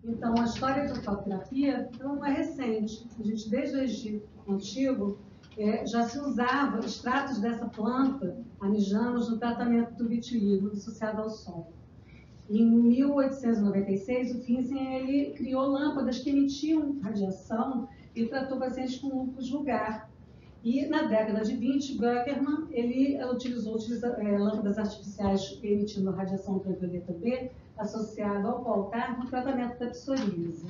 Então, a história da fototerapia não é recente. A gente, desde o Egito Antigo, já se usava extratos dessa planta, amijanos, no tratamento do vitiligo associado ao sol. Em 1896, o Finsen ele criou lâmpadas que emitiam radiação e tratou pacientes com lúpus vulgar. E na década de 20, Böckermann ele utilizou lâmpadas artificiais emitindo radiação ultravioleta B associada ao Coaltar no tratamento da psoríase.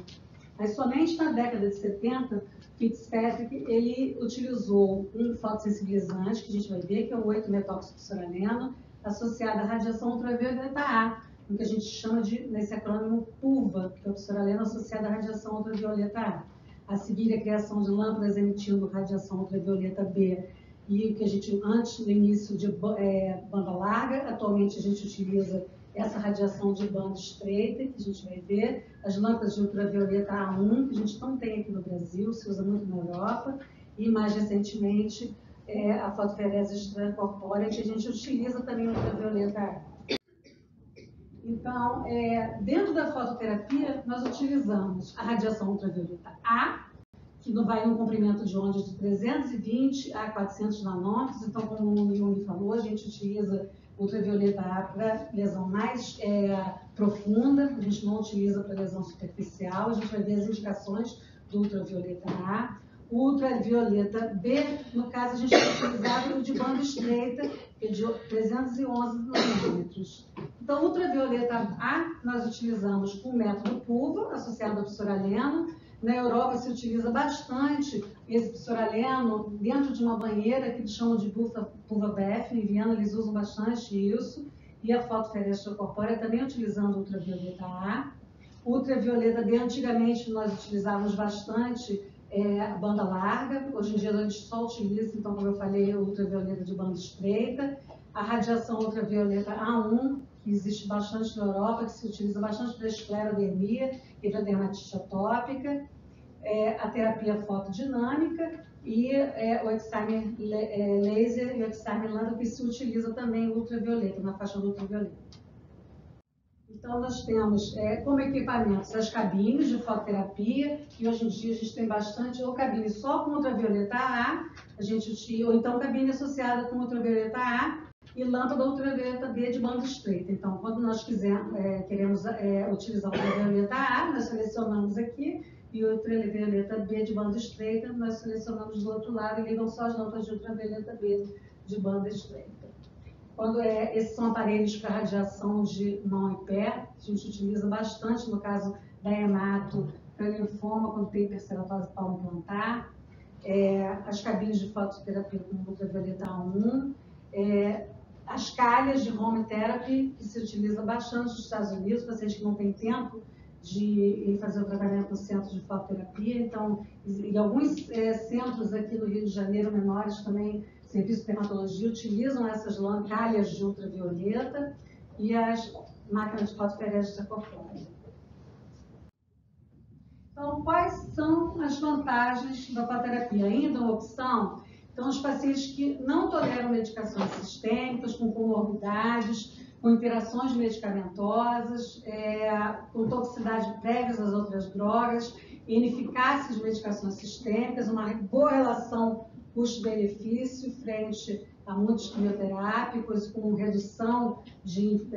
Mas somente na década de 70, Fitzpatrick ele utilizou um fotossensibilizante, que a gente vai ver, que é o 8-metoxipsoraleno, associado à radiação ultravioleta A, o que a gente chama de, nesse acrônimo, PUVA, que é o psoraleno associado à radiação ultravioleta A. A seguir, a criação de lâmpadas emitindo radiação ultravioleta B, e o que a gente, antes do início de banda larga, atualmente a gente utiliza essa radiação de banda estreita, que a gente vai ver, as lâmpadas de ultravioleta A1, que a gente não tem aqui no Brasil, se usa muito na Europa, e mais recentemente a fotoferese extracorpórea, que a gente utiliza também ultravioleta A. Então, dentro da fototerapia, nós utilizamos a radiação ultravioleta A, que vai em um comprimento de onda de 320 a 400 nanômetros. Então, como o Jung falou, a gente utiliza ultravioleta A para lesão mais profunda, a gente não utiliza para lesão superficial. A gente vai ver as indicações do ultravioleta A. O ultravioleta B, no caso, a gente vai utilizar o de banda estreita, que é de 311 nanômetros. Então, ultravioleta A, nós utilizamos com o método PUVA, associado ao psoraleno. Na Europa se utiliza bastante esse psoraleno dentro de uma banheira que eles chamam de PUVA BF. Em Viena eles usam bastante isso. E a fotoferese extracorpórea também utilizando ultravioleta A. O ultravioleta B, antigamente nós utilizávamos bastante a banda larga. Hoje em dia a gente só utiliza, então, como eu falei, o ultravioleta de banda estreita. A radiação ultravioleta A1, que existe bastante na Europa, que se utiliza bastante para esclerodermia e para dermatite atópica, a terapia fotodinâmica e o Excimer laser e o Excimer lambda, que se utiliza também ultravioleta, na faixa do ultravioleta. Então, nós temos como equipamentos as cabines de fototerapia, e hoje em dia a gente tem bastante, ou cabine só com ultravioleta A, ou então cabine associada com ultravioleta A, e lâmpada ultravioleta B de banda estreita. Então, quando nós queremos utilizar ultravioleta A, nós selecionamos aqui, e ultravioleta B de banda estreita, nós selecionamos do outro lado e ligam só as lâmpadas de ultravioleta B de banda estreita. Quando esses são aparelhos para radiação de mão e pé, a gente utiliza bastante no caso da hemato, para linfoma, quando tem hiperceratose palmo-plantar, as cabines de fototerapia com ultravioleta A1, as calhas de home therapy, que se utiliza bastante nos Estados Unidos, pacientes que não têm tempo de ir fazer o tratamento no centro de fototerapia. Então, em alguns centros aqui no Rio de Janeiro, menores também, serviço de dermatologia, utilizam essas calhas de ultravioleta e as máquinas de fotoferese extracorpórea. Então, quais são as vantagens da fototerapia? Ainda uma opção? Então, os pacientes que não toleram medicações sistêmicas, com comorbidades, com interações medicamentosas, com toxicidade prévias às outras drogas, ineficácia de medicações sistêmicas, uma boa relação custo-benefício frente a muitos quimioterápicos, com redução de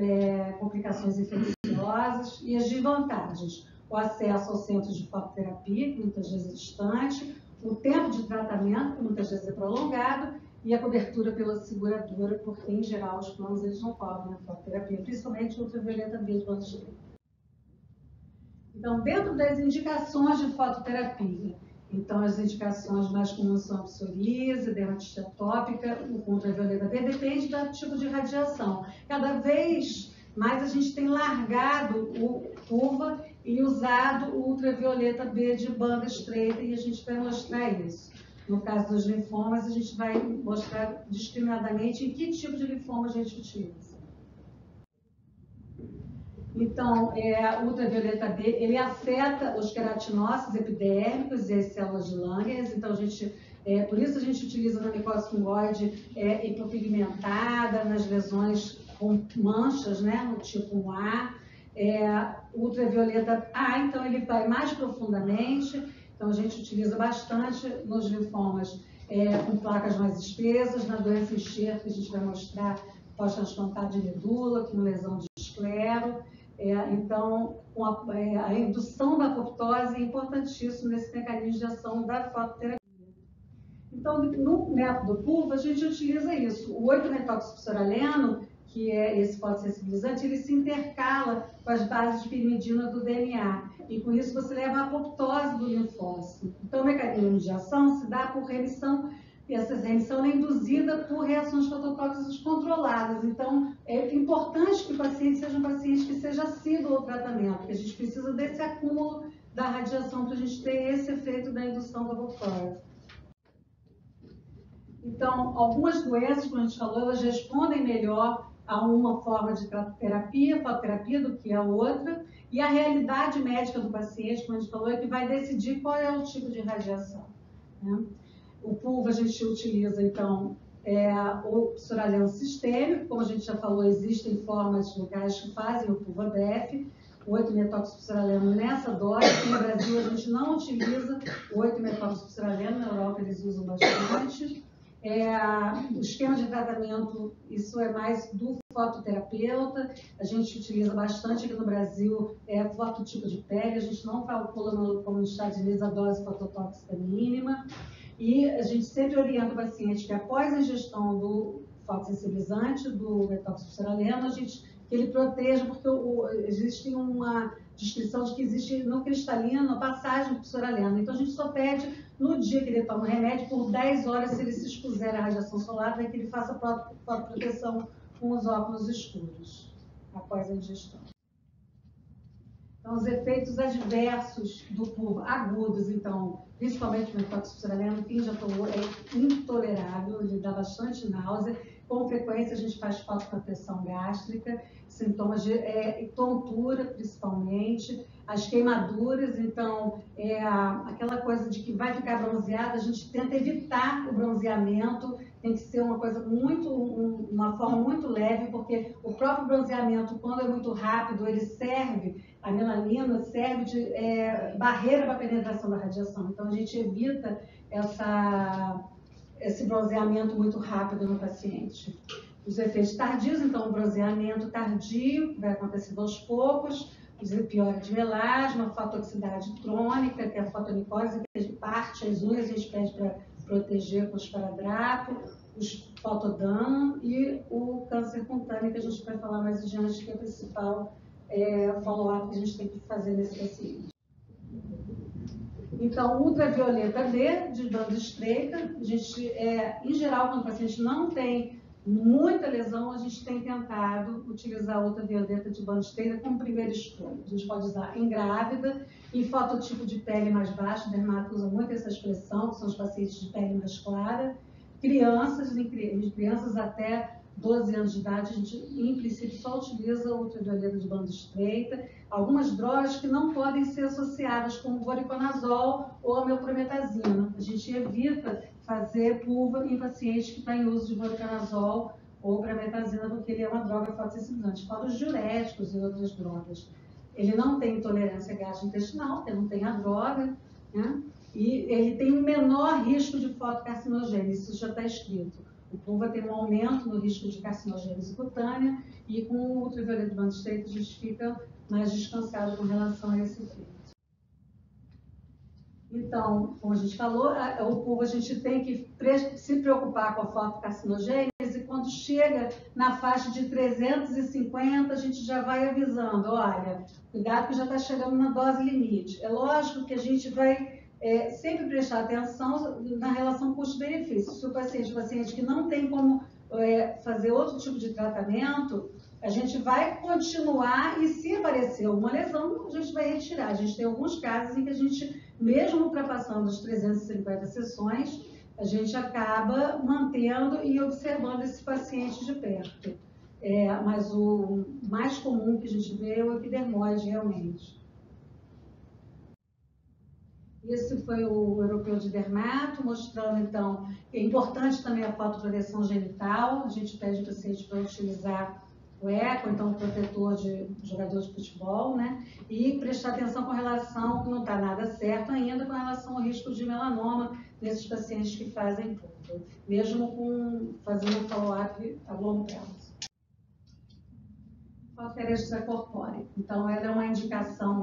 complicações infecciosas. E as desvantagens: o acesso aos centros de fototerapia, que muitas vezes é distante, o tempo de tratamento, que muitas vezes é prolongado, e a cobertura pela seguradora, porque, em geral, os planos eles não cobrem a fototerapia, principalmente a ultravioleta B de banda estreita. Então, dentro das indicações de fototerapia, então, as indicações mais comuns são a psoríase, dermatite atópica, o ultravioleta B, depende do tipo de radiação. Cada vez mais a gente tem largado o PUVA e usado o ultravioleta B de banda estreita, e a gente vai mostrar isso. No caso dos linfomas, a gente vai mostrar discriminadamente em que tipo de linfoma a gente utiliza. Então, o ultravioleta B, ele afeta os queratinócitos epidérmicos e as células de Langerhans. Então, por isso a gente utiliza na micose fungoide hipopigmentada, nas lesões com manchas, né, no tipo 1A. Ultravioleta A, então ele vai mais profundamente, então a gente utiliza bastante nos linfomas com placas mais espessas, na doença enxerto, a gente vai mostrar pós-transplantado de medula, com lesão de esclero. Então, a indução da apoptose é importantíssima nesse mecanismo de ação da fototerapia. Então, no método PUV, a gente utiliza isso. O 8-metoxypsoraleno, que é esse fotossensibilizante, ele se intercala com as bases de pirimidina do DNA. E com isso você leva à apoptose do linfócito. Então, o mecanismo de ação se dá por remissão, e essa remissão é induzida por reações fototóxicas controladas. Então, é importante que o paciente seja um paciente que seja assíduo ao tratamento, porque a gente precisa desse acúmulo da radiação para a gente ter esse efeito da indução da apoptose. Então, algumas doenças, como a gente falou, elas respondem melhor a uma forma de terapia, fototerapia, do que a outra, e a realidade médica do paciente, como a gente falou, é que vai decidir qual é o tipo de radiação, né? O PUV a gente utiliza, então, o psoraleno sistêmico, como a gente já falou, existem formas locais que fazem o PUV-ADF, o 8-metoxypsoraleno nessa dose. Aqui no Brasil a gente não utiliza o 8-metoxypsoraleno, na Europa eles usam bastante. O esquema de tratamento, isso é mais do fototerapeuta, a gente utiliza bastante aqui no Brasil, fototipo de pele, a gente não calcula como nos Estados Unidos a dose fototóxica mínima, e a gente sempre orienta o paciente que após a ingestão do fotossensibilizante, do metoxypsoraleno, que ele proteja, porque existe uma descrição de que existe no cristalino a passagem do psoraleno. Então a gente só pede no dia que ele toma o remédio, por 10 horas, se ele se expuser à radiação solar, para que ele faça fotoproteção com os óculos escuros, após a ingestão. Então, os efeitos adversos do PUV agudos, então, principalmente o metoxypsoraleno, que já falou, é intolerável, ele dá bastante náusea. Com frequência, a gente faz fotoproteção gástrica, sintomas de tontura, principalmente, as queimaduras. Então, aquela coisa de que vai ficar bronzeado, a gente tenta evitar o bronzeamento, tem que ser uma coisa uma forma muito leve, porque o próprio bronzeamento, quando é muito rápido, ele serve, a melanina serve de barreira para a penetração da radiação. Então, a gente evita esse bronzeamento muito rápido no paciente. Os efeitos tardios, então, o bronzeamento tardio, vai acontecendo aos poucos, os epióide de melasma, fototoxicidade crônica, que é a fotonicose, que a gente parte as unhas, a gente pede para proteger com esparadrapo, os fotodano e o câncer cutâneo, que a gente vai falar mais adiante, que é o principal follow-up que a gente tem que fazer nesse paciente. Então, ultravioleta D, de banda estreita, a gente, em geral, quando o paciente não tem muita lesão, a gente tem tentado utilizar a ultravioleta de banda estreita como primeira escolha. A gente pode usar em grávida, em fototipo de pele mais baixo, o dermato usa muito essa expressão, que são os pacientes de pele mais clara, crianças, em crianças até 12 anos de idade, a gente, em princípio, só utiliza a ultravioleta de banda estreita. Algumas drogas que não podem ser associadas, como o voriconazol ou a melprometazina. A gente evita fazer PUVA em pacientes que estão em uso de voriconazol ou prometazina, porque ele é uma droga fotossensibilizante. Fora os diuréticos e outras drogas. Ele não tem intolerância gastrointestinal, porque não tem a droga, né? E ele tem um menor risco de fotocarcinogênese, isso já está escrito. O PUVA tem um aumento no risco de carcinogênese cutânea e com o ultravioleta de banda estreita a gente fica mais descansado com relação a esse efeito. Então, como a gente falou, o PUVA a gente tem que se preocupar com a fotocarcinogênese e quando chega na faixa de 350 a gente já vai avisando, olha, cuidado que já está chegando na dose limite. É lógico que a gente vai sempre prestar atenção na relação custo-benefício. Se o paciente que não tem como fazer outro tipo de tratamento, a gente vai continuar e se aparecer alguma lesão, a gente vai retirar. A gente tem alguns casos em que a gente, mesmo ultrapassando as 350 sessões, a gente acaba mantendo e observando esse paciente de perto. Mas o mais comum que a gente vê é o epidermose, realmente. Esse foi o europeu de dermato, mostrando, então, que é importante também a fotoproteção genital. A gente pede ao paciente para utilizar o eco, então o protetor de jogador de futebol, né? E prestar atenção com relação, que não está nada certo ainda, com relação ao risco de melanoma nesses pacientes que fazem púrpura, mesmo fazendo follow-up a longo prazo. Fotoferese extracorpórea. Então, ela é uma indicação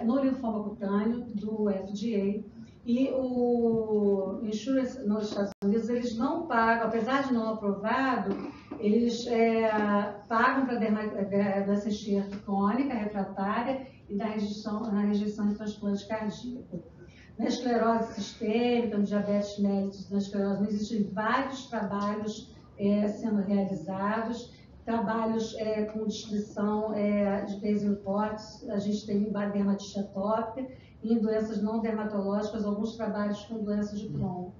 no linfoma cutâneo do FDA, e o insurance nos Estados Unidos, eles não pagam, apesar de não aprovado, eles pagam para doença enxerto crônica, refratária e na rejeição de transplante cardíaco. Na esclerose sistêmica, no diabetes mellitus, na esclerose, existem vários trabalhos sendo realizados, trabalhos com descrição de case reports. A gente tem dermatite atópica e em doenças não dermatológicas, alguns trabalhos com doenças de Crohn.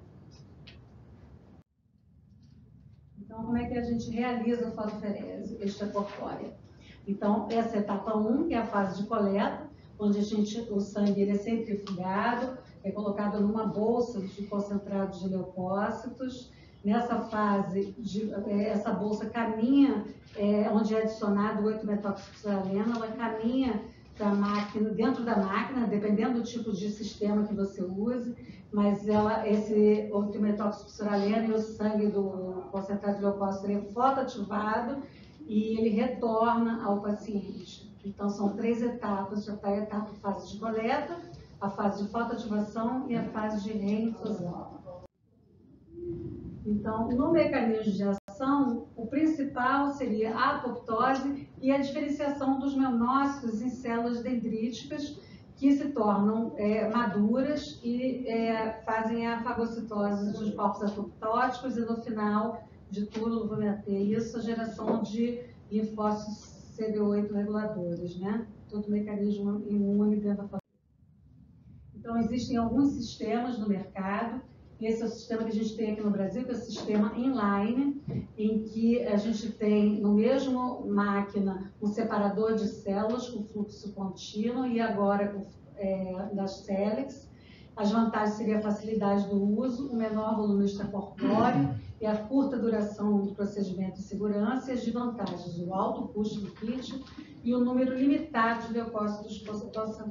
Então, como é que a gente realiza a fotoferese extracorpórea? Então, essa é a etapa 1, que é a fase de coleta, onde o sangue é centrifugado, é colocado numa bolsa de concentrado de leucócitos. Nessa fase, essa bolsa caminha, onde é adicionado o 8-metoxifosfuraleno, ela caminha para a máquina, dentro da máquina, dependendo do tipo de sistema que você use, mas esse 8-metoxifosfuraleno e o sangue do concentrado de leucócito é fotoativado e ele retorna ao paciente. Então, são 3 etapas, já está a etapa fase de coleta, a fase de fotoativação e a fase de reinfusão. Então, no mecanismo de ação, o principal seria a apoptose e a diferenciação dos melnócitos em células dendríticas que se tornam maduras e fazem a fagocitose dos corpos apoptóticos e, no final de tudo, vou meter isso, a geração de linfócitos CD8 reguladores, né? Todo mecanismo imune dentro da. Então, existem alguns sistemas no mercado. Esse é o sistema que a gente tem aqui no Brasil, que é o sistema inline, em que a gente tem no mesmo máquina um separador de células com fluxo contínuo e agora das Celix. As vantagens seriam a facilidade do uso, o menor volume extracorpóreo e a curta duração do procedimento de segurança, e as desvantagens, o alto custo do kit e o número limitado de leucócitos coletados.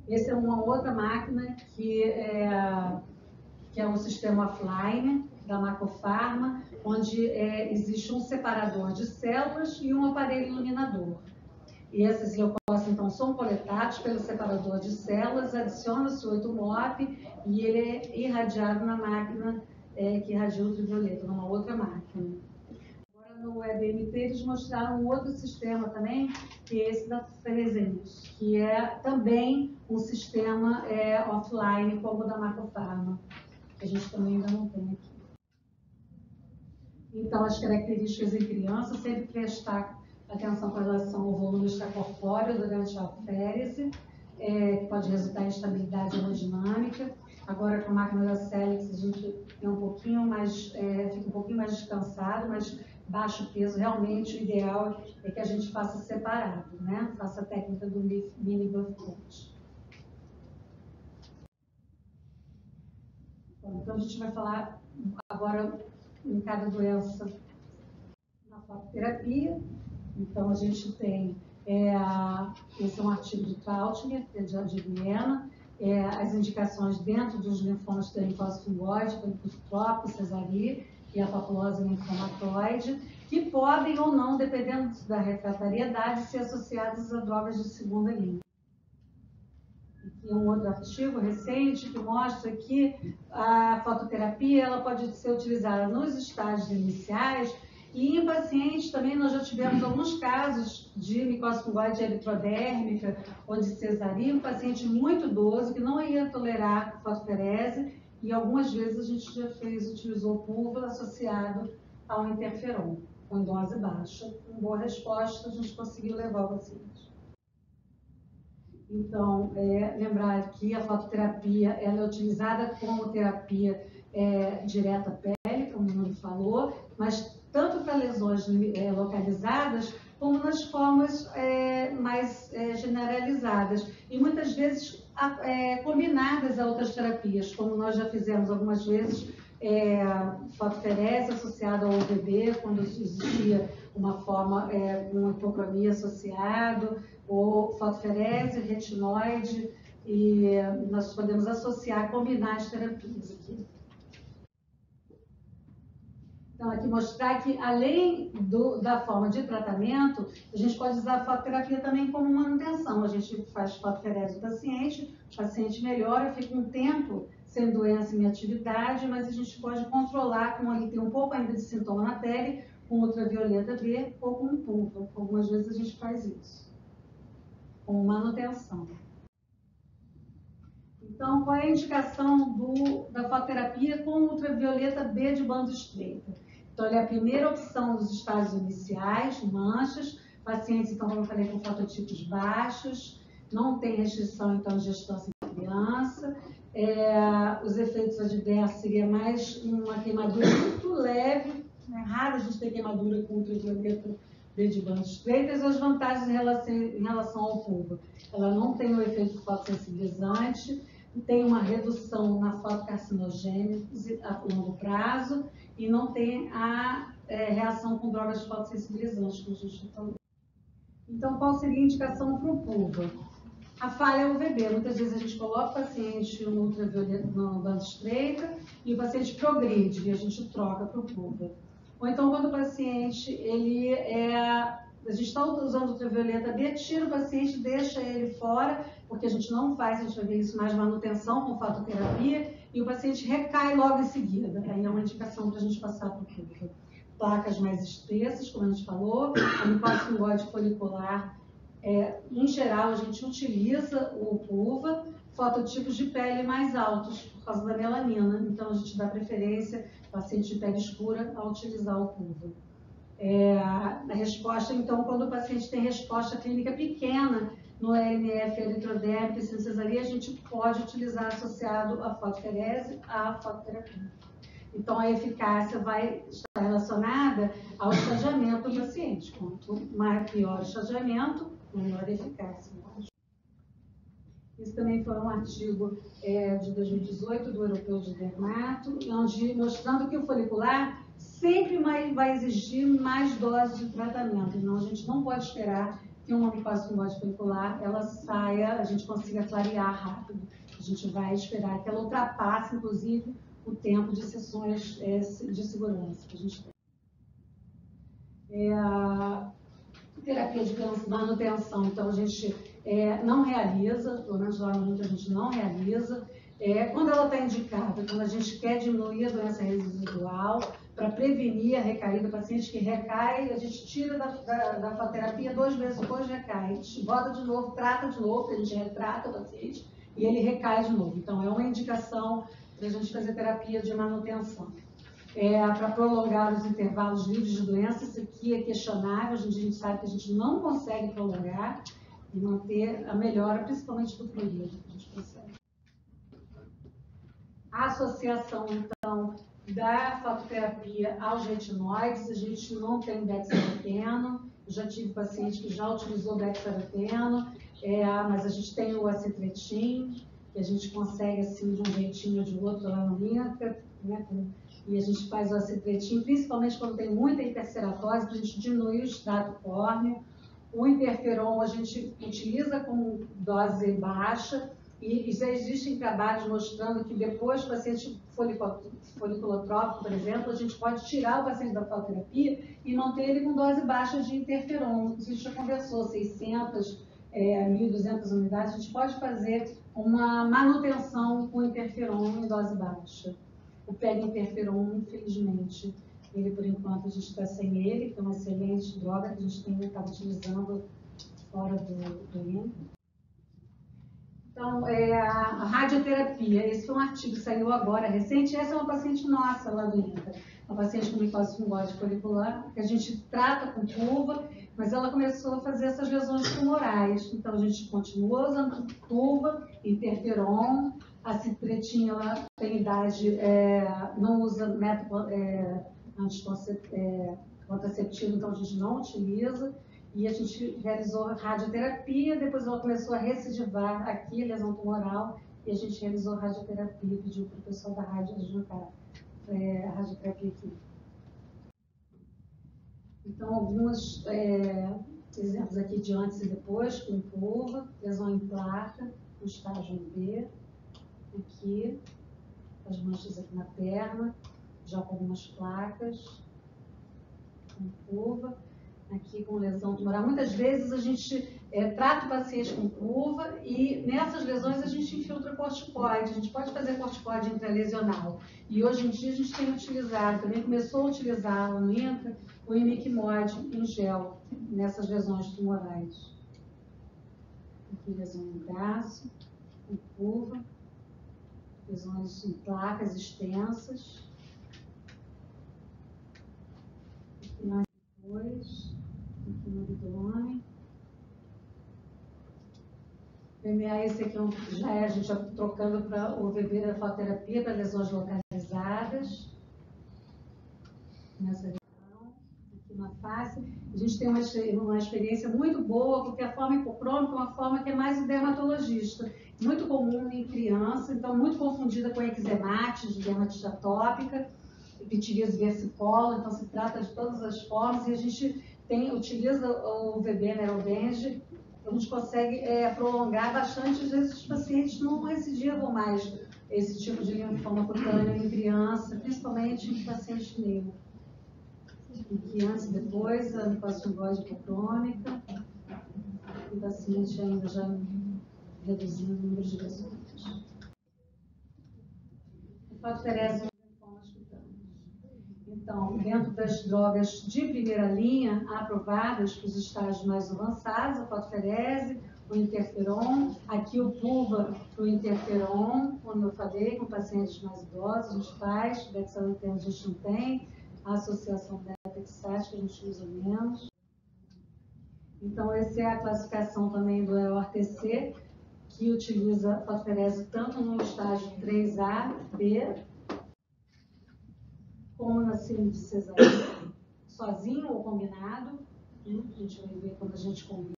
Essa é uma outra máquina que é o sistema offline da Macropharma, onde existe um separador de células e um aparelho iluminador. E esses leucócitos, então, são coletados pelo separador de células, adiciona-se o 8-MOP e ele é irradiado na máquina que irradia ultravioleta, numa outra máquina. No EBMT, eles mostraram um outro sistema também, que é esse da Fresenius, que é também um sistema offline, como o da Macropharma, que a gente também ainda não tem aqui. Então, as características em criança, sempre prestar atenção com relação ao volume extracorpóreo durante a aférese, que pode resultar em instabilidade hemodinâmica. Agora, com a máquina da Celix, a gente tem um pouquinho mais, fica um pouquinho mais descansado, mas baixo peso, realmente o ideal é que a gente faça separado, né? Faça a técnica do mini buff coach. Então, a gente vai falar agora em cada doença na fototerapia. Então, a gente tem, esse é um artigo do Trautinger, que é de Viena, as indicações dentro dos linfomas da linfose fungóide, leucócitos, cesari e a papulose linfomatoide, que podem ou não, dependendo da refratariedade, ser associadas a drogas de segunda linha. Aqui um outro artigo recente que mostra que a fototerapia ela pode ser utilizada nos estágios iniciais e em pacientes também. Nós já tivemos alguns casos de micose fungoide eritrodérmica ou de cesaria, um paciente muito idoso que não ia tolerar fotoferese e algumas vezes a gente já utilizou púrpura associado ao interferon, com dose baixa. Com boa resposta, a gente conseguiu levar o paciente. Então, lembrar que a fototerapia ela é utilizada como terapia direta à pele, como o nome falou, mas tanto para lesões localizadas, como nas formas mais generalizadas. E muitas vezes combinadas a outras terapias, como nós já fizemos algumas vezes fotoferese associada ao UVB, quando existia uma forma, um hipocromia associado, ou fotoferese, retinoide, e nós podemos associar, combinar as terapias aqui. Então, aqui mostrar que, além da forma de tratamento, a gente pode usar a fototerapia também como manutenção. A gente faz fotoferese do paciente, o paciente melhora, fica um tempo sem doença em atividade, mas a gente pode controlar, como ele tem um pouco ainda de sintoma na pele, com ultravioleta B ou com pulva. Algumas vezes a gente faz isso, com manutenção. Então, qual é a indicação da fototerapia com ultravioleta B de banda estreita? Então, ele é a primeira opção nos estágios iniciais, manchas, pacientes, então, como eu falei, com fototipos baixos, não tem restrição, então, de gestância em criança. Os efeitos adversos seria mais uma queimadura muito leve, é raro a gente ter queimadura com ultravioleta B de bandas estreitas. As vantagens em relação ao pulva: ela não tem o efeito fotossensibilizante, tem uma redução na fotocarcinogênese a longo prazo e não tem a reação com drogas fotossensibilizantes, como a gente falou. Então, qual seria a indicação para o pulva? A falha é o UVB. Muitas vezes a gente coloca o paciente no ultravioleta na banda estreita e o paciente progride e a gente troca para o pulva. Ou então, quando o paciente, a gente está usando ultravioleta B, tira o paciente, deixa ele fora, porque a gente não faz, a gente vai ver isso mais manutenção com fototerapia, e o paciente recai logo em seguida. Aí é uma indicação para a gente passar para o pulva. Placas mais espessas, como a gente falou, a mucosa fungóide folicular. Em geral, a gente utiliza o pulva, fototipos de pele mais altos, por causa da melanina. Então, a gente dá preferência, paciente de pele escura, a utilizar o pulva. A resposta, então, quando o paciente tem resposta clínica pequena no LMF, eritrodérmica e cesaria, a gente pode utilizar associado a fotoferese à fototerapia. Então, a eficácia vai estar relacionada ao estadiamento do paciente. Quanto maior o estadiamento, menor a eficácia. Isso também foi um artigo de 2018 do Europeu de Dermato, onde mostrando que o folicular sempre vai exigir mais doses de tratamento. Então, a gente não pode esperar que uma mucosa fungóide folicular ela saia, a gente consiga clarear rápido. A gente vai esperar que ela ultrapasse, inclusive, o tempo de sessões de segurança que a gente tem. A terapia de manutenção, então, a gente não realiza, pelo menos lá no a gente não realiza. Quando ela está indicada, quando a gente quer diminuir a doença residual, para prevenir a recaída, o paciente que recai, a gente tira da fototerapia 2 meses depois recai, a gente bota de novo, trata de novo, a gente retrata o paciente e ele recai de novo. Então, é uma indicação para a gente fazer terapia de manutenção. Para prolongar os intervalos livres de doença, isso aqui é questionável, a gente sabe que a gente não consegue prolongar e manter a melhora, principalmente do fluido, a gente consegue. A associação, então, da fototerapia aos retinoides, a gente não tem bexaroteno, já tive paciente que já utilizou bexaroteno, mas a gente tem o acitretin, que a gente consegue, assim, de um jeitinho ou de outro lá no INCA, né, e a gente faz o acitretin, principalmente quando tem muita hiperceratose, para a gente diminuir o extrato córneo. O interferon a gente utiliza com dose baixa, e já existem trabalhos mostrando que depois do paciente foliculotrópico, por exemplo, a gente pode tirar o paciente da fototerapia e manter ele com dose baixa de interferon. A gente já conversou, 600, 1.200 unidades, a gente pode fazer uma manutenção com interferon em dose baixa. O PEG-interferon, infelizmente, ele, por enquanto, a gente está sem ele, que é uma excelente droga que a gente tem estado utilizando fora do INCA. Então, a radioterapia, esse foi um artigo que saiu agora, recente. Essa é uma paciente nossa lá do INCA, uma paciente com micose fungóide folicular, que a gente trata com pulva, mas ela começou a fazer essas lesões tumorais. Então, a gente continua usando pulva, interferon, a citretin, ela tem idade, não usa método contraceptivo, então a gente não utiliza. E a gente realizou radioterapia, depois ela começou a recidivar aqui, lesão tumoral, e a gente realizou radioterapia, pediu para o pessoal da rádio ajudar. radioterapia aqui. Então, alguns exemplos aqui de antes e depois, com curva, lesão em placa, no estágio B, aqui, as manchas aqui na perna, já com algumas placas, com curva, aqui com lesão tumoral. Muitas vezes a gente trata o paciente com curva e nessas lesões a gente infiltra corticoide. A gente pode fazer corticoide intralesional. E hoje em dia a gente tem utilizado, também começou a utilizar no INCA, o imiquimod em gel, nessas lesões tumorais. Aqui lesão no braço, com curva, lesões em placas extensas. Aqui mais depois, aqui no abdômen. PMA, esse aqui a gente já trocando para o VB da fototerapia para lesões localizadas. Nessa região, aqui na face. A gente tem uma experiência muito boa, porque a forma hipocrômica é uma forma que é mais do dermatologista. Muito comum em criança, então muito confundida com eczemate, dermatite atópica, pitiríase versicolor, então se trata de todas as formas, e a gente utiliza o VB Neurobenge. A gente consegue prolongar bastante, às vezes os pacientes não recidivam mais esse tipo de linfoma cutâneo em criança, principalmente em pacientes neuro. Aqui antes e depois, a mucosa hipocrômica, o paciente ainda já reduzindo o número de lesões. A fotoferese linfomas cutâneos. Então, dentro das drogas de primeira linha aprovadas para os estágios mais avançados, a fotoferese, o interferon, aqui o PUVA para o interferon, como eu falei, com pacientes mais idosos, a gente faz, dexametano a gente não tem, a associação beta-hexate que a gente usa menos. Então, essa é a classificação também do EORTC, que utiliza a fotoferese tanto no estágio 3A, B, como na síndrome de cesariana, sozinho ou combinado. A gente vai ver quando a gente combina.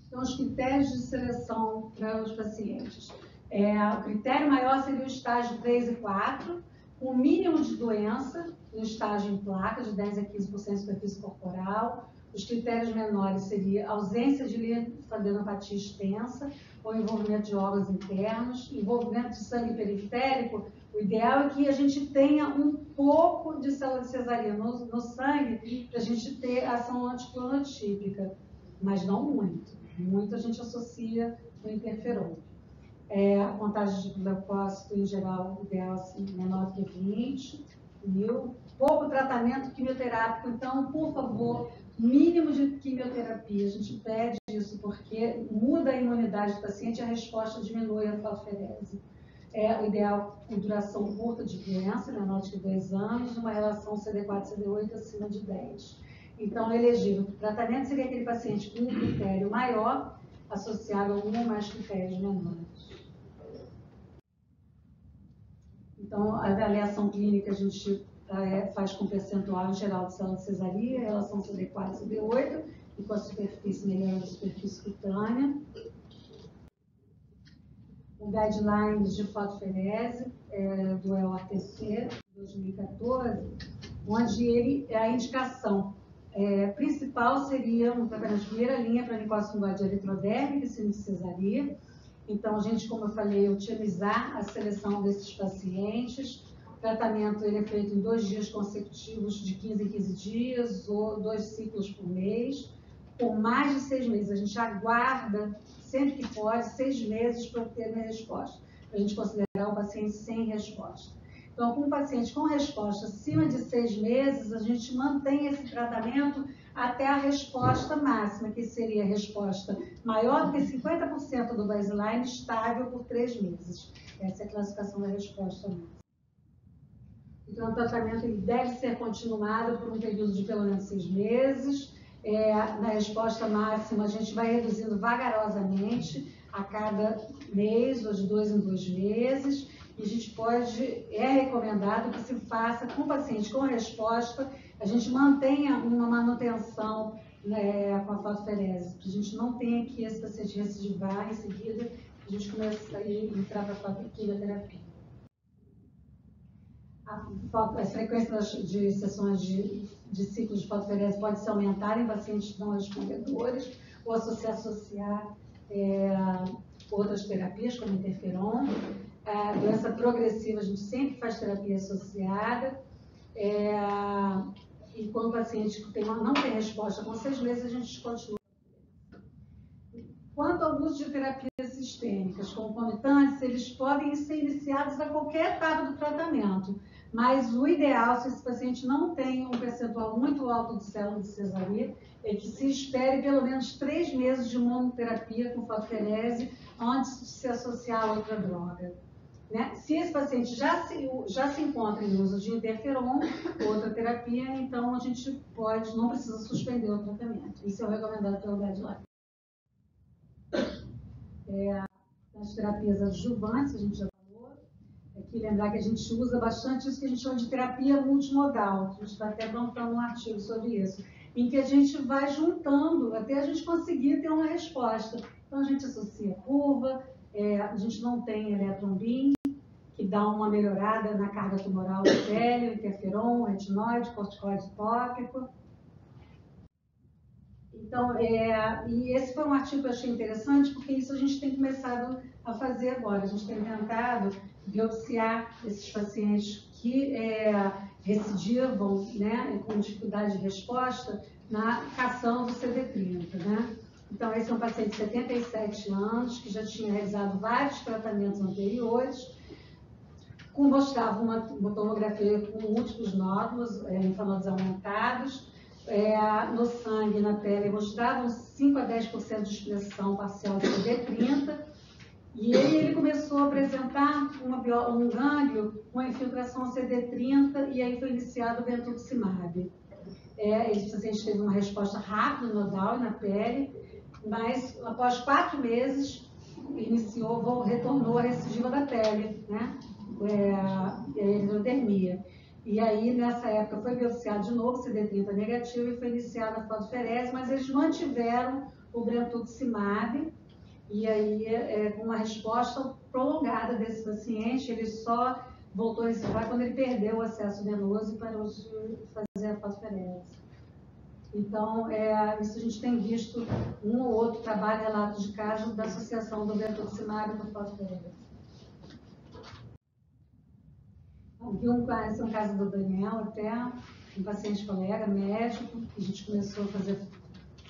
Então, os critérios de seleção para os pacientes. O critério maior seria o estágio 3 e 4, com o mínimo de doença, no estágio em placa, de 10 a 15% de superfície corporal. Os critérios menores seriam ausência de linfadenopatia extensa ou envolvimento de órgãos internos, envolvimento de sangue periférico. O ideal é que a gente tenha um pouco de célula de cesariana no sangue para a gente ter ação anticlonotípica, mas não muito. Muito a gente associa o interferon. A contagem de leucócito, em geral, ideal assim, menor que 20 mil. Pouco tratamento quimioterápico, então, por favor, mínimo de quimioterapia. A gente pede isso porque muda a imunidade do paciente e a resposta diminui a fotoferese. O ideal com duração curta de doença, menor de 2 anos, uma relação CD4-CD8 acima de 10. Então, elegível para o tratamento seria aquele paciente com um critério maior, associado a um ou mais critérios menores. Então, a avaliação clínica a gente faz com percentual em geral de célula de cesaria, relação CD4-CD8, e com a superfície, melhorando a superfície cutânea. O guidelines de fotoferese do EORTC 2014, onde a indicação principal seria um tratamento de primeira linha para micose fungoide eritrodérmica e síndrome de cesaria. Então, a gente, como eu falei, otimizar a seleção desses pacientes. O tratamento ele é feito em 2 dias consecutivos, de 15 em 15 dias, ou 2 ciclos por mês, por mais de 6 meses. A gente aguarda, sempre que pode, 6 meses para obter a resposta, para a gente considerar o paciente sem resposta. Então, com um paciente com resposta acima de 6 meses, a gente mantém esse tratamento até a resposta máxima, que seria a resposta maior do que 50% do baseline, estável por 3 meses. Essa é a classificação da resposta máxima. Então, o tratamento ele deve ser continuado por um período de pelo menos 6 meses. Na resposta máxima, a gente vai reduzindo vagarosamente a cada mês, ou de 2 em 2 meses. E a gente é recomendado que se faça com o paciente com resposta, a gente mantenha uma manutenção com a fotoferese, para a gente não tenha que esse paciente recidivar em seguida, a gente começa a entrar para a quimioterapia. A frequência de sessões de ciclos de fotoferese pode se aumentar em pacientes não respondedores ou se associar outras terapias, como interferon. Doença progressiva, a gente sempre faz terapia associada. E quando o paciente não tem resposta com 6 meses, a gente continua. Quanto ao uso de terapias sistêmicas concomitantes, eles podem ser iniciados a qualquer etapa do tratamento, mas o ideal, se esse paciente não tem um percentual muito alto de células de Sézary, é que se espere pelo menos 3 meses de monoterapia com fotoferese antes de se associar a outra droga. Né? Se esse paciente já se encontra em uso de interferon, outra terapia, então a gente não precisa suspender o tratamento. Isso é o recomendado pelo guideline. As terapias adjuvantes, a gente já falou. Aqui lembrar que a gente usa bastante isso que a gente chama de terapia multimodal. A gente está até montando um artigo sobre isso, em que a gente vai juntando até a gente conseguir ter uma resposta. Então a gente associa curva, a gente não tem elétron beam, que dá uma melhorada na carga tumoral do pele, interferon, retinoide, corticoide tópico. Então, e esse foi um artigo que eu achei interessante, porque isso a gente tem começado a fazer agora. A gente tem tentado biopsiar esses pacientes que recidivam, né, com dificuldade de resposta, na cação do CD30, né? Então, esse é um paciente de 77 anos, que já tinha realizado vários tratamentos anteriores, mostrava uma tomografia com múltiplos nódulos, linfonodos aumentados, no sangue, na pele, mostravam 5 a 10% de expressão parcial de CD30, e ele começou a apresentar um gânglio com infiltração CD30, e aí foi iniciado o brentuximab. Esse paciente teve uma resposta rápida no nodal e na pele, mas após 4 meses retornou a recidiva da pele, né? A hidrodermia. E aí, nessa época, foi biopsiado de novo CD30 negativo e foi iniciada a fotoferese, mas eles mantiveram o brentuximab, e aí, com uma resposta prolongada desse paciente, ele só voltou a recidivar quando ele perdeu o acesso venoso e parou de fazer a fotoferese. Então, isso a gente tem visto um ou outro trabalho, relato de caso da associação do brentuximab com fotoferese. Esse é um caso do Daniel, até um paciente colega, médico, que a gente começou a fazer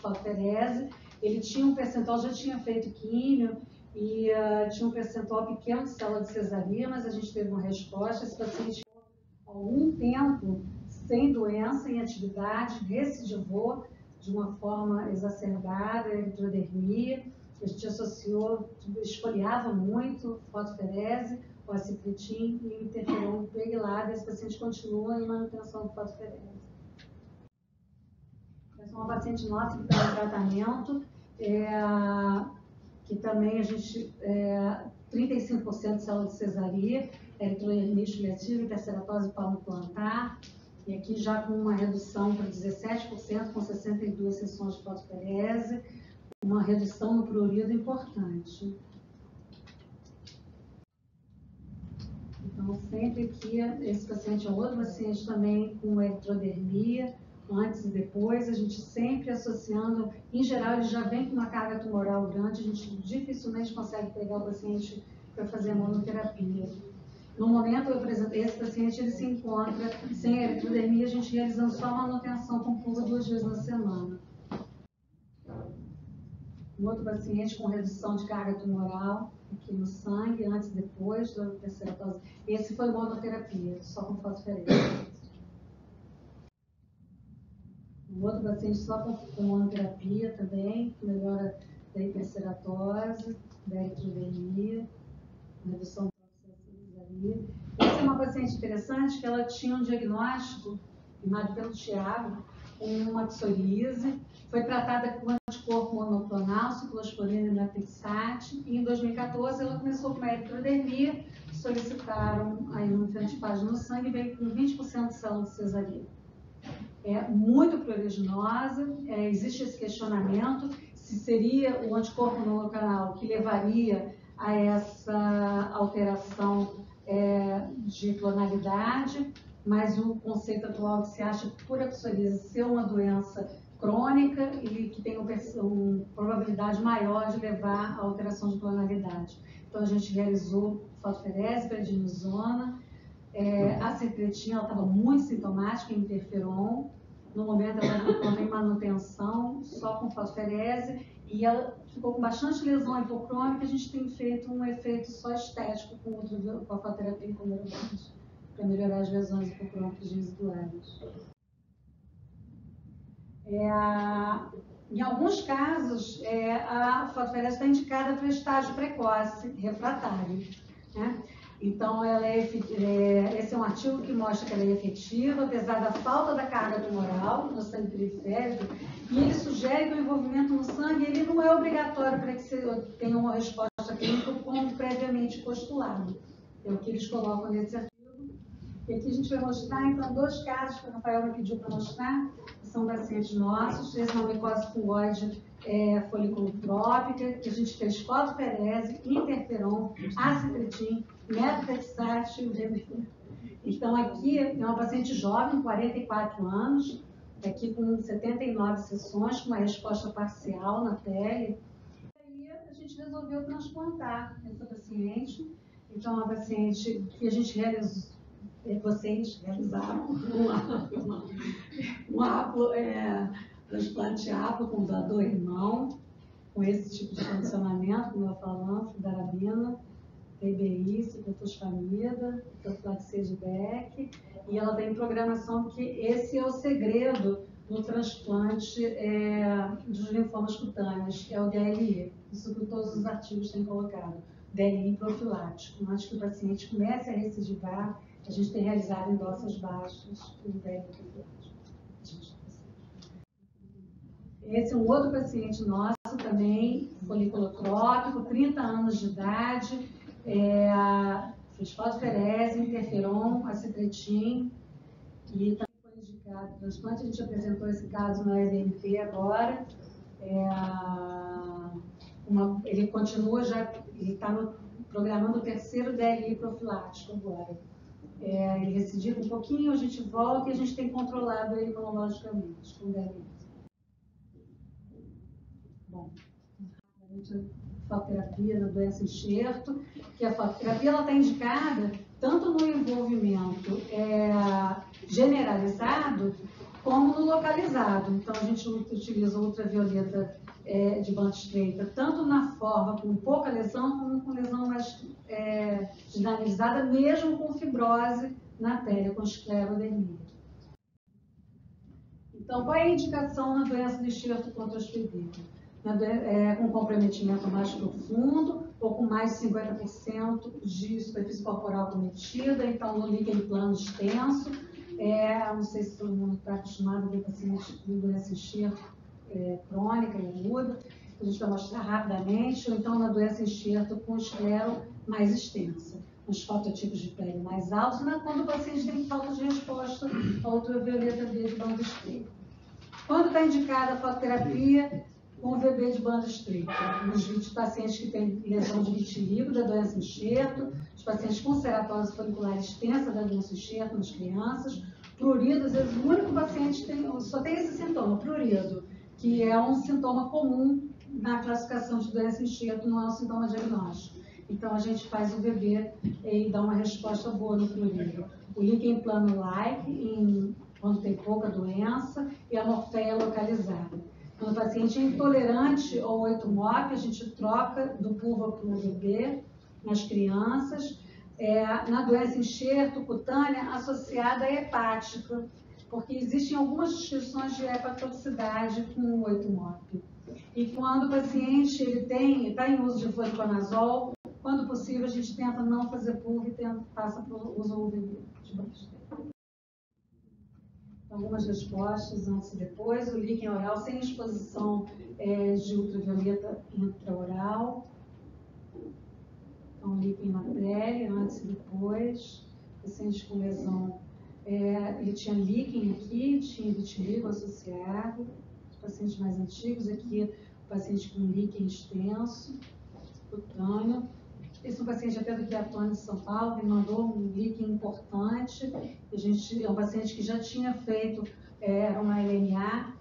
fotoferese. Ele tinha um percentual, já tinha feito químio, e tinha um percentual pequeno de célula de cesaria, mas a gente teve uma resposta. Esse paciente, há algum tempo, sem doença, em atividade, recidivou de uma forma exacerbada, erythrodermia. A gente associou, esfoliava muito, fotoferese, o aciclitin e o interferon pegilado. Esse paciente continua em manutenção de fotoferese. Essa é uma paciente nossa que está em tratamento, que também a gente, 35% de célula de cesaria, eritrodermia estimulativa, hiperceratose palmo-plantar, e aqui já com uma redução para 17%, com 62 sessões de fotoferese, uma redução no prurido importante. Então, sempre que esse paciente é outro paciente também com eritrodermia, antes e depois, a gente sempre associando, em geral ele já vem com uma carga tumoral grande, a gente dificilmente consegue pegar o paciente para fazer a monoterapia. No momento, eu apresentei esse paciente, ele se encontra sem eritrodermia, a gente realizando só manutenção com curva 2 vezes na semana. Um outro paciente com redução de carga tumoral aqui no sangue, antes e depois da hiperceratose. Esse foi monoterapia, só com fotoferese. Um outro paciente só com monoterapia também, com melhora da hiperceratose, da eritrodermia, redução da cesaria. Essa é uma paciente interessante, que ela tinha um diagnóstico, firmado pelo Thiago, uma psoríase, foi tratada com anticorpo monoclonal, ciclosporina e nafexate, e em 2014 ela começou com uma eritrodermia, solicitaram a imunofenotipagem no sangue e veio com 20% de células de cesaria. Muito pruriginosa, existe esse questionamento se seria o anticorpo monoclonal que levaria a essa alteração de clonalidade, mas o conceito atual que se acha por a psoríase ser uma doença crônica e que tem uma probabilidade maior de levar à alteração de clonalidade. Então, a gente realizou fosferese, prednisona, a secretina, ela estava muito sintomática, interferon. No momento, ela estava em manutenção, só com fosferese, e ela ficou com bastante lesão hipocrômica. A gente tem feito um efeito só estético com a fototerapia com neurobandos, para melhorar as lesões hipocrômicas residuais. Em alguns casos, a fosferese está indicada para estágio precoce, refratário, né? Então, esse é um artigo que mostra que ela é efetiva, apesar da falta da carga tumoral no sangue periférico, e ele sugere que o envolvimento no sangue ele não é obrigatório para que você tenha uma resposta clínica como previamente postulado. É o que eles colocam nesse artigo. E aqui a gente vai mostrar, então, 2 casos que o Rafael me pediu para mostrar, que são pacientes nossos. Esse é uma micose fungoide foliculotrópica, que a gente fez fosferese, interferon, acitretin, metotrexate e o remifenib. Então, aqui é uma paciente jovem, 44 anos, aqui com 79 sessões, com uma resposta parcial na pele. E aí a gente resolveu transplantar essa paciente. Então, uma paciente que a gente realizou, vocês realizaram transplante haplo com doador irmão, com esse tipo de condicionamento, como eu falando, fludarabina, TBI, ciclofosfamida, profilaxia de Beck, e ela tem programação, porque esse é o segredo no transplante dos linfomas cutâneos, é o DLI, isso que todos os artigos têm colocado, DLI profilático. Antes que o paciente comece a recidivar, a gente tem realizado em doses baixas o DLI profilático. Esse é um outro paciente nosso também, foliculotrópico, 30 anos de idade, fez fosferese, interferon, acitretin, e também foi indicado transplante. A gente apresentou esse caso na EBMT agora. Ele continua ele está programando o 3º DLI profilático agora. Ele recidiva um pouquinho, a gente volta e a gente tem controlado ele imunologicamente com DLI. Bom, fototerapia da doença enxerto, que a fototerapia está indicada tanto no envolvimento generalizado como no localizado. Então, a gente utiliza ultravioleta de banda estreita, tanto na forma com pouca lesão, como com lesão mais generalizada, mesmo com fibrose na pele, com esclerodermia. Então, qual é a indicação na doença do enxerto contra-hospedida? Com comprometimento mais profundo, ou com mais de 50% de superfície corporal cometida, então no líquen plano extenso. Não sei se todo mundo está acostumado a ver pacientes com doença enxerto crônica e aguda, a gente vai mostrar rapidamente, ou então na doença enxerto com esclero mais extensa, com os fototipos de pele mais altos, quando o paciente tem falta de resposta à ultravioleta B de banda estreita. Quando está indicada a fototerapia com VB de banda estreita, nos pacientes que têm lesão de vitiligo da doença enxerto, os pacientes com ceratose folicular extensa da doença enxerto nas crianças, prurido, às vezes o único paciente só tem esse sintoma, prurido, que é um sintoma comum na classificação de doença enxerto, não é um sintoma diagnóstico. Então, a gente faz o VB e dá uma resposta boa no prurido. O líquen plano-like, quando tem pouca doença, e a morféia localizada. Quando o paciente é intolerante ao 8-MOP, a gente troca do PUVA para o VB nas crianças. Na doença enxerto cutânea associada à hepática, porque existem algumas descrições de hepatotoxicidade com o 8-MOP. E quando o paciente está em uso de fluconazol, quando possível, a gente tenta não fazer PUV e passa para o uso do VB de banda estreita. Algumas respostas antes e depois, o líquen oral sem exposição de ultravioleta intraoral. Então, líquen na pele, antes e depois. Paciente com lesão, ele tinha líquen aqui, tinha vitiligo associado. Os pacientes mais antigos, aqui, o paciente com líquen extenso, cutâneo. Esse é um paciente até do Quiatone de São Paulo, que mandou um líquido importante. É um paciente que já tinha feito uma LMA,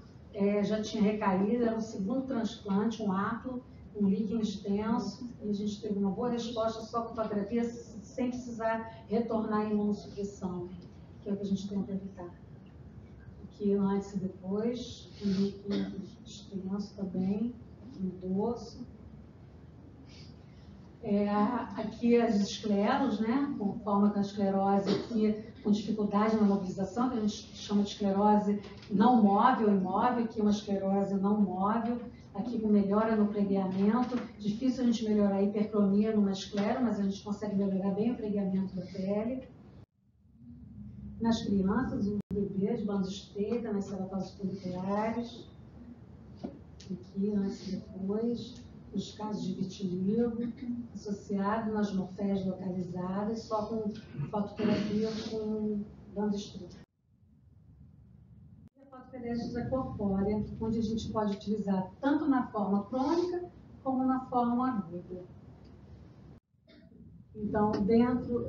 já tinha recaído, era o segundo transplante, um APLO, um líquido extenso, e a gente teve uma boa resposta só com fototerapia, sem precisar retornar à imunossupressão, que é o que a gente tenta evitar. Aqui antes e depois, um líquido extenso também, no dorso. Aqui as escleros, né, com forma com a esclerose aqui, com dificuldade na mobilização, que a gente chama de esclerose não móvel, imóvel, aqui uma esclerose não móvel, aqui com melhora no pregueamento. Difícil a gente melhorar a hipercromia numa esclero, mas a gente consegue melhorar bem o pregueamento da pele. Nas crianças, os bebês, bandas estreitas, nas ceratoses folliculares, aqui antes e depois. Os casos de vitiligo, associado nas morféias localizadas, só com fototerapia com banda estreita. A fotoferese corpórea, onde a gente pode utilizar tanto na forma crônica como na forma aguda. Então, dentro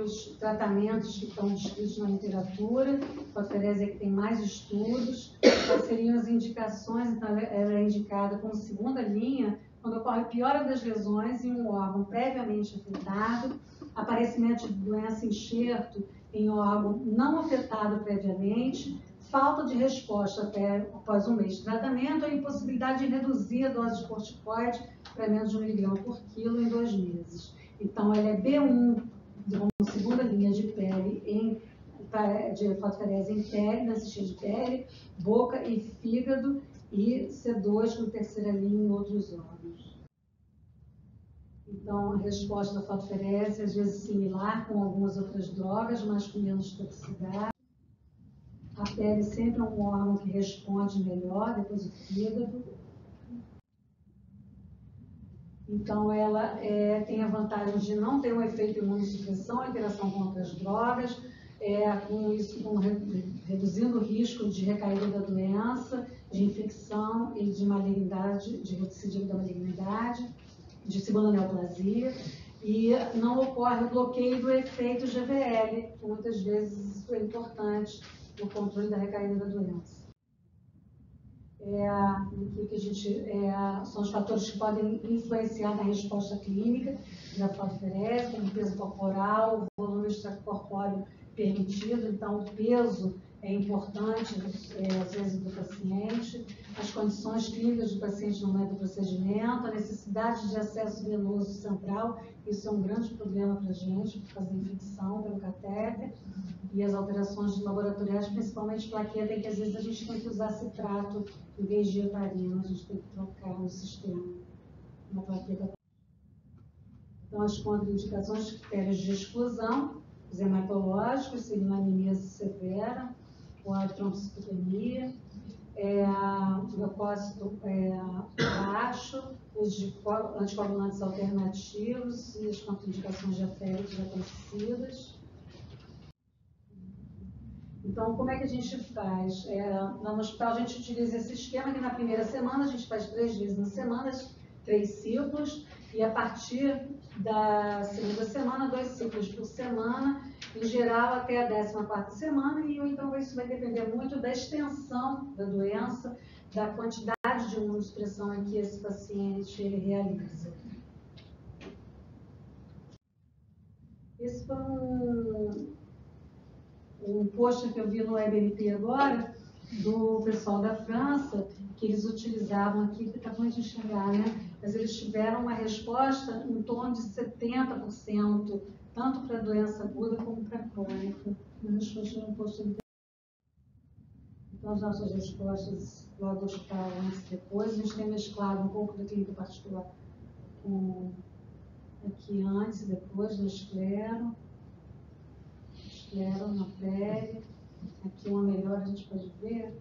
dos tratamentos que estão descritos na literatura, a fotoferese é que tem mais estudos. Quais seriam as indicações? Então, ela é indicada como segunda linha quando ocorre piora das lesões em um órgão previamente afetado, aparecimento de doença enxerto em órgão não afetado previamente, falta de resposta após um mês de tratamento ou impossibilidade de reduzir a dose de corticoide para menos de 1 mg por quilo em 2 meses. Então, ela é B1, como segunda linha de pele, de fotoferese em pele, na cistia de pele, boca e fígado, e C2 como terceira linha em outros órgãos. Então, a resposta da fotoferese às vezes similar com algumas outras drogas, mas com menos toxicidade. A pele sempre é um órgão que responde melhor, depois o fígado. Então, ela tem a vantagem de não ter um efeito imunossupressão, a interação com outras drogas, com isso reduzindo o risco de recaída da doença, de infecção e de malignidade, de recidivo da malignidade, de segunda neoplasia, e não ocorre o bloqueio do efeito GVL, que muitas vezes isso é importante no controle da recaída da doença. São os fatores que podem influenciar na resposta clínica da fotoferese, como peso corporal, volume extracorpóreo permitido, então o peso é importante, às vezes, do paciente, as condições clínicas do paciente no momento do procedimento, a necessidade de acesso venoso central, isso é um grande problema para a gente, por causa da infecção pelo catéter, e as alterações laboratoriais, principalmente plaqueta, que às vezes a gente tem que usar citrato em vez de heparina, a gente tem que trocar no sistema, na plaqueta. Então, as contraindicações, critérios de exclusão, os hematológicos, seriam a anemia severa, ou a trombocitopenia, o leucócito baixo, os anticoagulantes alternativos e as contraindicações de aférios já conhecidas. Então, como é que a gente faz? No hospital, a gente utiliza esse esquema que na primeira semana, a gente faz 3 vezes na semana, 3 ciclos, e a partir da segunda semana, 2 ciclos por semana, em geral até a 14ª semana, e então isso vai depender muito da extensão da doença, da quantidade de imunossupressão que esse paciente realiza. Esse foi um post que eu vi no WebMT agora, do pessoal da França, que eles utilizavam aqui, que está ruim de enxergar, né? Mas eles tiveram uma resposta em torno de 70%, tanto para doença aguda como para crônica. Então, as nossas respostas logo do hospital antes e depois, a gente tem mesclado um pouco da clínica particular com aqui antes e depois, no esclero na pele. Aqui uma melhor a gente pode ver.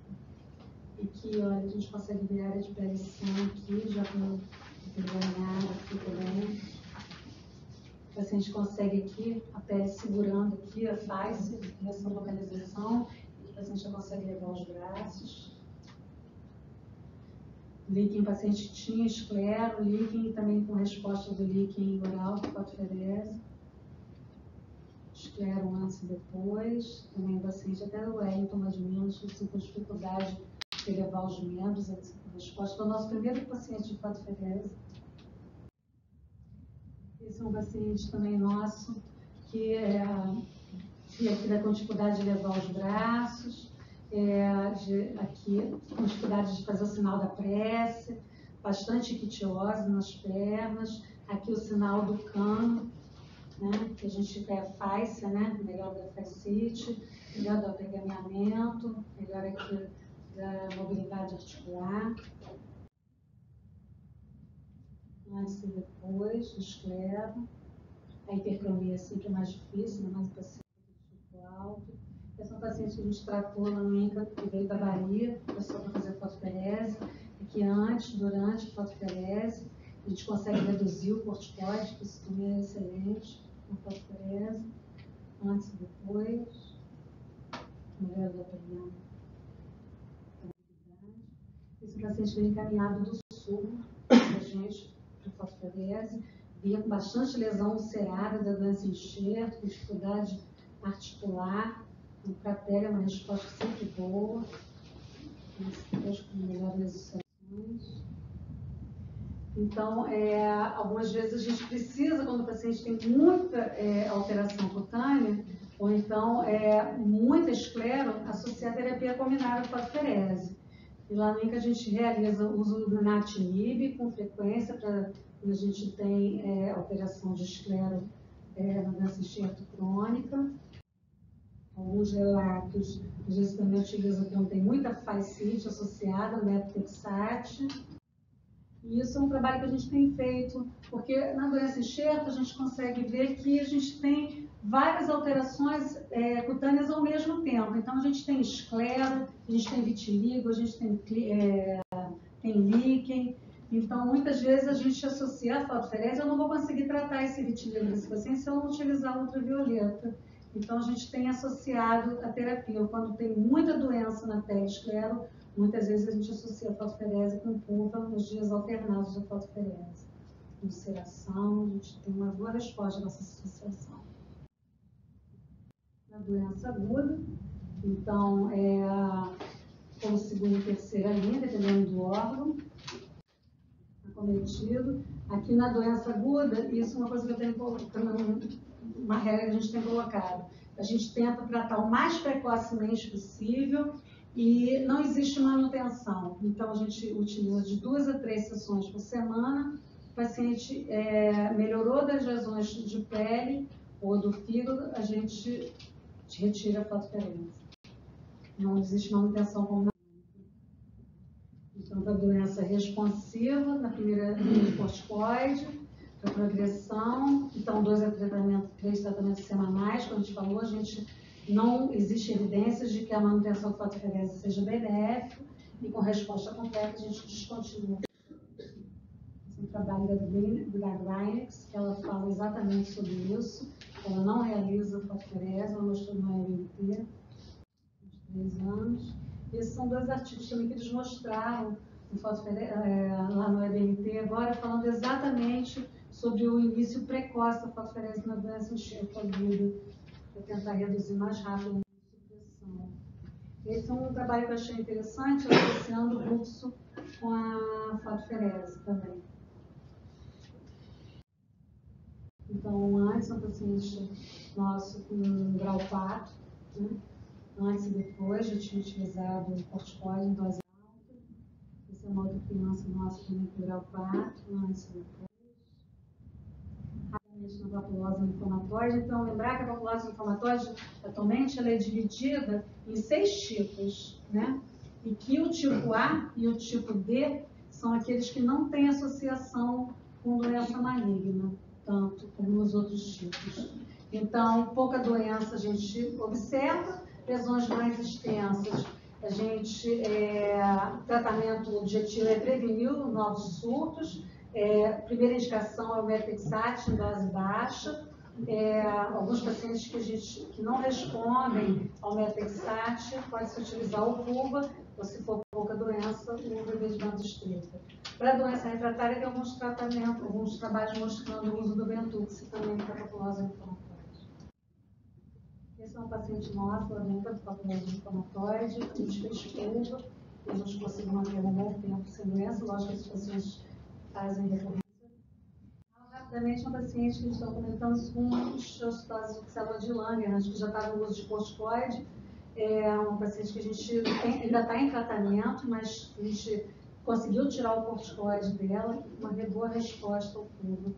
E que, olha, a gente consegue ver a área de pele sã aqui, já com ganhada aqui também. O paciente consegue aqui, a pele segurando aqui, a face, nessa localização, e o paciente já consegue levar os braços. líquen, paciente que tinha esclero, líquen também com resposta do líquen oral do fotoferese. Esclero antes e depois. Também o paciente até o Wellington, mais ou menos, com dificuldade de elevar os membros. A resposta foi o nosso primeiro paciente de fotoferese. Esse é um paciente também nosso, que aqui com dificuldade de levar os braços, aqui com dificuldade de fazer o sinal da prece, bastante quitiose nas pernas, aqui o sinal do cano, né, que a gente quer fáscia, né, melhor da fascite, melhor do apegamento, melhor aqui da mobilidade articular. Antes e depois, do esclero. A hipercromia é sempre mais difícil, mais paciente de tipo alto. Essa é uma paciente que a gente tratou na INCA, que veio da Bahia, começou a fazer fotoferese, e que antes, durante a fotoferese, a gente consegue reduzir o corticoide, que isso também é excelente, na fotoferese. Antes e depois, melhor da opinião. Esse paciente veio encaminhado do sul, a gente, para fotoferese, vinha com bastante lesão ulcerada da doença enxerto, com dificuldade articular, para a pele é uma resposta sempre boa, depois com melhores ulcerações. Então, algumas vezes a gente precisa, quando o paciente tem muita alteração cutânea, ou então muita esclero, associar a terapia combinada com a fotoferese. E lá no INCA a gente realiza o uso do natinib com frequência para quando a gente tem alteração de esclero na doença enxerto crônica. Alguns relatos, às vezes também utiliza quando tem muita fascite associada, methotrexate. E isso é um trabalho que a gente tem feito, porque na doença enxerto a gente consegue ver que a gente tem várias alterações cutâneas ao mesmo tempo. Então, a gente tem esclero, a gente tem vitiligo, a gente tem líquen. Então, muitas vezes a gente associa a fotoferese, eu não vou conseguir tratar esse vitiligo desse paciente se eu não utilizar ultravioleta. Então, a gente tem associado a terapia. Quando tem muita doença na pele, esclero, muitas vezes a gente associa a fotoferese com pulpa nos dias alternados da fotoferese. Ulceração, a gente tem uma boa resposta nessa associação. A doença aguda, então como segunda e terceira linha, dependendo do órgão acometido. Aqui na doença aguda, isso é uma coisa que eu tenho uma regra que a gente tem colocado. A gente tenta tratar o mais precocemente possível e não existe manutenção. Então, a gente utiliza de 2 a 3 sessões por semana. O paciente melhorou das lesões de pele ou do fígado, a gente retira a fotoferese. Não existe manutenção como na então, para a doença responsiva, na primeira linha de corticoide, para a progressão, então 2 a 3 tratamentos semanais, como a gente falou, não existe evidências de que a manutenção da fotoferese seja benéfica e com resposta completa a gente descontinua. Esse é um trabalho da Grinex, que ela fala exatamente sobre isso. Ela não realiza fotoferese, ela mostrou no EBNT, há 3 anos. Esses são 2 artigos também que eles mostraram lá no EBNT, agora falando exatamente sobre o início precoce da fotoferese na doença enxerto aguda, para tentar reduzir mais rápido a supressão. Esse é um trabalho que eu achei interessante, associando o fluxo com a fotoferese também. Então, antes, um paciente nosso com grau 4, né? Antes e depois, já tinha utilizado o corticoide em dose alta. Essa é uma outra criança nossa também com grau 4, antes e depois. Rapidamente na papulose inflamatória. Então, lembrar que a papulose inflamatória, atualmente, ela é dividida em 6 tipos, né? E que o tipo A e o tipo D são aqueles que não têm associação com doença maligna, tanto como nos outros tipos. Então, pouca doença a gente observa, lesões mais extensas, a gente, o tratamento objetivo é prevenir novos surtos. Primeira indicação é o methotrexate em dose baixa. Alguns pacientes que não respondem ao methotrexate, pode-se utilizar o PUVA, ou se for pouca doença, o revestimento estreita. Para a doença refratária, tem alguns tratamentos, alguns trabalhos mostrando o uso do Ventux também para a população inflamatóide. Esse é um paciente nosso, lá dentro da população inflamatóide, a gente fez curva, e a gente conseguiu manter um bom tempo sem doença, lógico que esses pacientes fazem recorrência. Rapidamente, um paciente que a gente está comentando com osteocytose de célula de Langerhans, que já está no uso de corticoide. É um paciente que a gente ainda está em tratamento, mas a gente conseguiu tirar o corticoide dela, uma boa resposta ao público.